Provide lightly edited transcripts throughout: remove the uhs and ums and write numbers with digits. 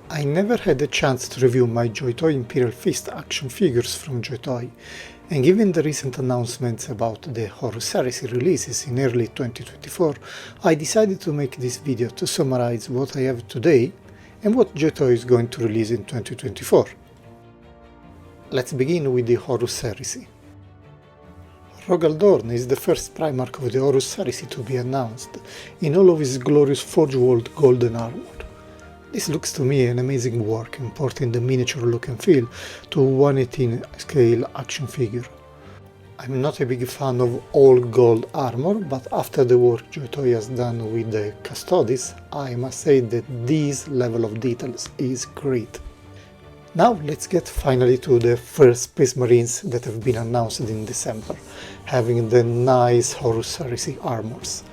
I never had a chance to review my JOYTOY Imperial Fist action figures from JOYTOY, and given the recent announcements about the Horus Heresy releases in early 2024, I decided to make this video to summarize what I have today and what JOYTOY is going to release in 2024. Let's begin with the Horus Heresy. Rogaldorn is the first Primarch of the Horus Heresy to be announced, in all of his glorious forge-walled golden armor. This looks to me an amazing work, importing the miniature look and feel to a 1/18 scale action figure. I'm not a big fan of all gold armor, but after the work JOYTOY has done with the Custodes, I must say that this level of details is great. Now let's get finally to the first Space Marines that have been announced in December, having the nice Horus Heresy armors.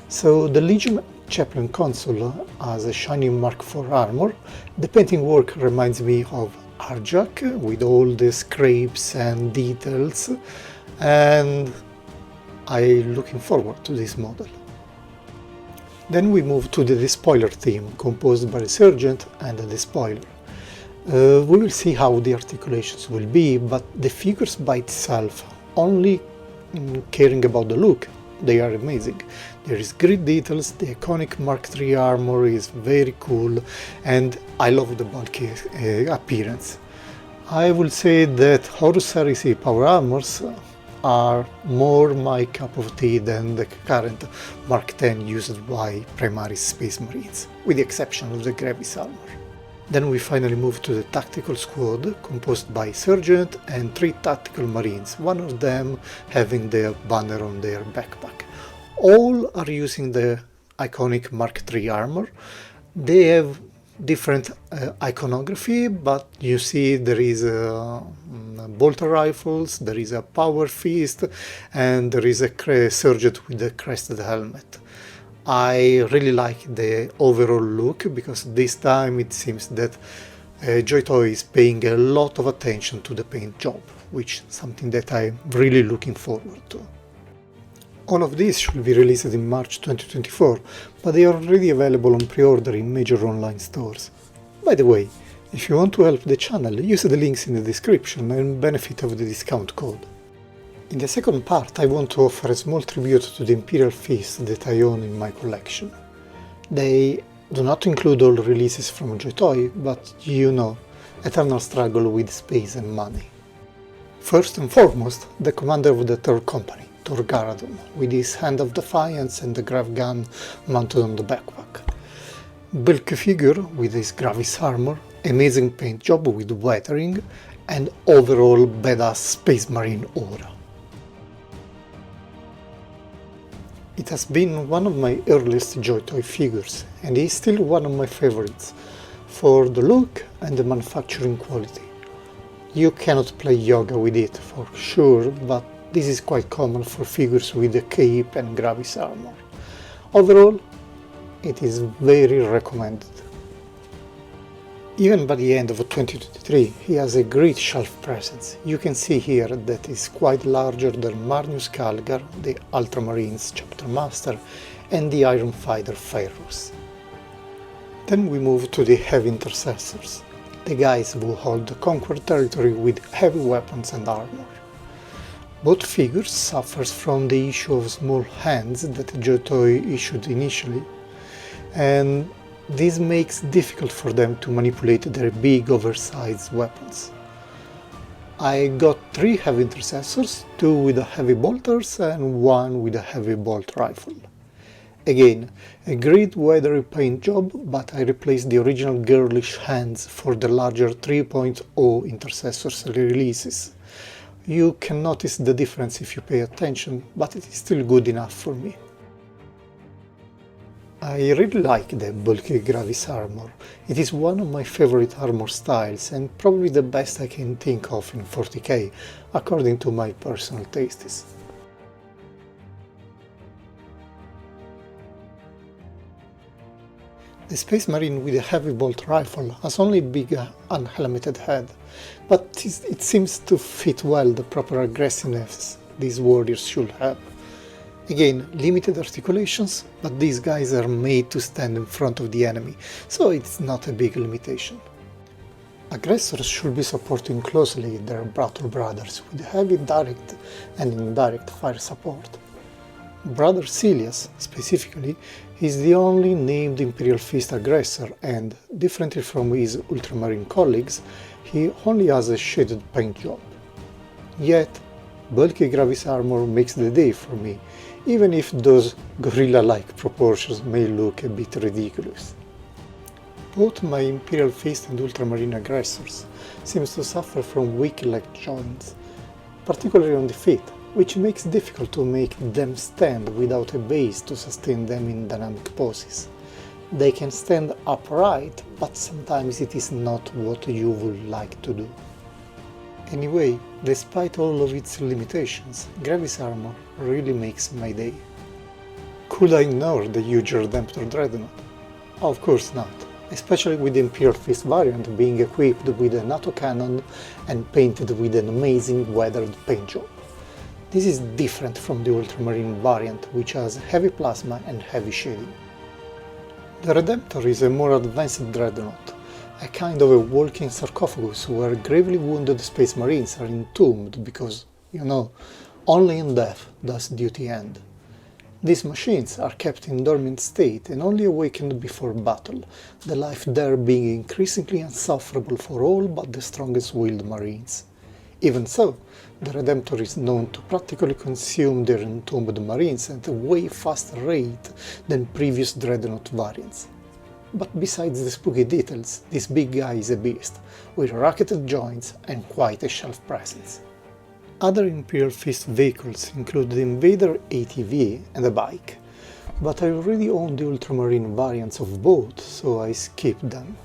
So the Legion Chaplain console has a shiny Mark IV armor. The painting work reminds me of Arjak with all the scrapes and details, and I'm looking forward to this model. Then we move to the Despoiler team, composed by the Sergeant and the Despoiler. We will see how the articulations will be, but the figures by itself, only caring about the look, they are amazing. There is great details, the iconic Mark III armor is very cool, and I love the bulky appearance. I will say that Horus Heresy power armors are more my cup of tea than the current Mark X used by Primaris Space Marines, with the exception of the Gravis armor. Then we finally move to the Tactical Squad, composed by Sergeant and 3 Tactical Marines, one of them having their banner on their backpack. All are using the iconic Mark III armor. They have different iconography, but you see there is bolter rifles, there is a power fist, and there is a Sergeant with a crested helmet. I really like the overall look, because this time it seems that JOYTOY is paying a lot of attention to the paint job, which is something that I'm really looking forward to. All of these should be released in March 2024, but they are already available on pre-order in major online stores. By the way, if you want to help the channel, use the links in the description and benefit of the discount code. In the second part, I want to offer a small tribute to the Imperial Fists that I own in my collection. They do not include all releases from JOYTOY, but you know, eternal struggle with space and money. First and foremost, the commander of the 3rd Company, Tor Garadon, with his Hand of Defiance and the Grav gun mounted on the backpack. Bulky figure with his Gravis armor, amazing paint job with weathering, and overall badass Space Marine aura. It has been one of my earliest JOYTOY figures, and is still one of my favorites, for the look and the manufacturing quality. You cannot play yoga with it for sure, but this is quite common for figures with a cape and Gravis armor. Overall, it is very recommended. Even by the end of 2023, he has a great shelf presence. You can see here that is quite larger than Marnius Calgar, the Ultramarines Chapter Master, and the Iron Fighter Pharaohs. Then we move to the Heavy Intercessors, the guys who hold the conquered territory with heavy weapons and armor. Both figures suffers from the issue of small hands that JOYTOY issued initially, and this makes it difficult for them to manipulate their big oversized weapons. I got 3 heavy intercessors, 2 with the heavy bolters and 1 with a heavy bolt rifle. Again, a great weathery paint job, but I replaced the original girlish hands for the larger 3.0 intercessors releases. You can notice the difference if you pay attention, but it is still good enough for me. I really like the bulky Gravis armor. It is one of my favorite armor styles and probably the best I can think of in 40k, according to my personal tastes. The Space Marine with a heavy bolt rifle has only a big unhelmeted head, but it seems to fit well the proper aggressiveness these warriors should have. Again, limited articulations, but these guys are made to stand in front of the enemy, so it's not a big limitation. Aggressors should be supporting closely their battle brothers with heavy direct and indirect fire support. Brother Cilius, specifically, is the only named Imperial Fist aggressor and, differently from his ultramarine colleagues, he only has a shaded paint job. Yet, bulky gravis armor makes the day for me, even if those gorilla-like proportions may look a bit ridiculous. Both my Imperial Fist and ultramarine aggressors seem to suffer from weak leg joints, particularly on the feet, which makes it difficult to make them stand without a base to sustain them in dynamic poses. They can stand upright, but sometimes it is not what you would like to do. Anyway, despite all of its limitations, gravis armor really makes my day. Could I ignore the huge Redemptor Dreadnought? Of course not, especially with the Imperial Fist variant being equipped with a NATO cannon and painted with an amazing weathered paint job. This is different from the Ultramarine variant, which has heavy plasma and heavy shading. The Redemptor is a more advanced dreadnought, a kind of a walking sarcophagus where gravely wounded space marines are entombed because, only in death does duty end. These machines are kept in dormant state and only awakened before battle, the life there being increasingly insufferable for all but the strongest-willed marines. Even so, the Redemptor is known to practically consume their entombed marines at a way faster rate than previous dreadnought variants. But besides the spooky details, this big guy is a beast, with racketed joints and quite a shelf presence. Other Imperial Fist vehicles include the Invader ATV and a bike, but I already own the Ultramarine variants of both, so I skipped them.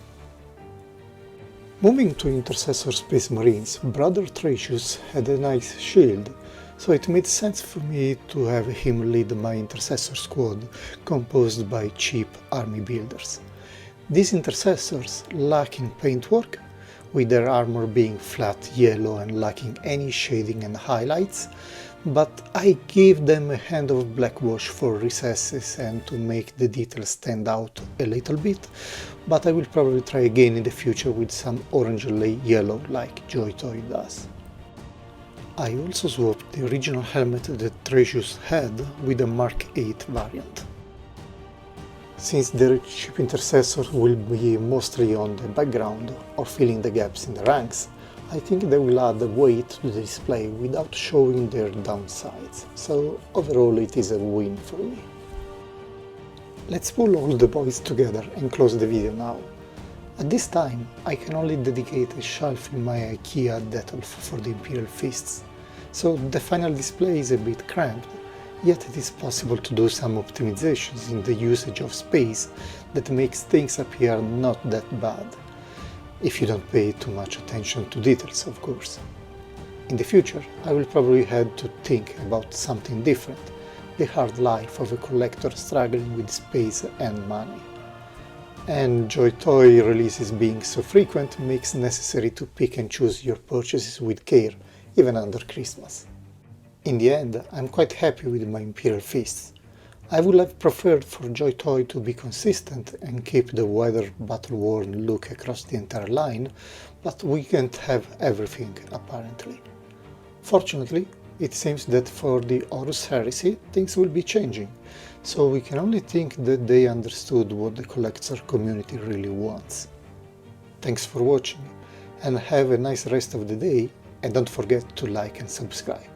Moving to Intercessor Space Marines, Brother Tracius had a nice shield, so it made sense for me to have him lead my Intercessor squad, composed by cheap army builders. These Intercessors lack in paintwork, with their armor being flat yellow and lacking any shading and highlights, but I gave them a hand of black wash for recesses and to make the details stand out a little bit, but I will probably try again in the future with some orange yellow like JOYTOY does. I also swapped the original helmet that Tracius had with a Mark 8 variant. Since the cheap intercessors will be mostly on the background or filling the gaps in the ranks, I think they will add weight to the display without showing their downsides, so overall it is a win for me. Let's pull all the boys together and close the video now. At this time, I can only dedicate a shelf in my IKEA Detolf for the Imperial Fists, so the final display is a bit cramped, yet it is possible to do some optimizations in the usage of space that makes things appear not that bad. If you don't pay too much attention to details, of course. In the future, I will probably have to think about something different, the hard life of a collector struggling with space and money. And JOYTOY releases being so frequent makes necessary to pick and choose your purchases with care, even under Christmas. In the end, I'm quite happy with my Imperial Fists. I would have preferred for JOYTOY to be consistent and keep the weather battle-worn look across the entire line, but we can't have everything, apparently. Fortunately, it seems that for the Horus Heresy things will be changing, so we can only think that they understood what the collector community really wants. Thanks for watching, and have a nice rest of the day, and don't forget to like and subscribe.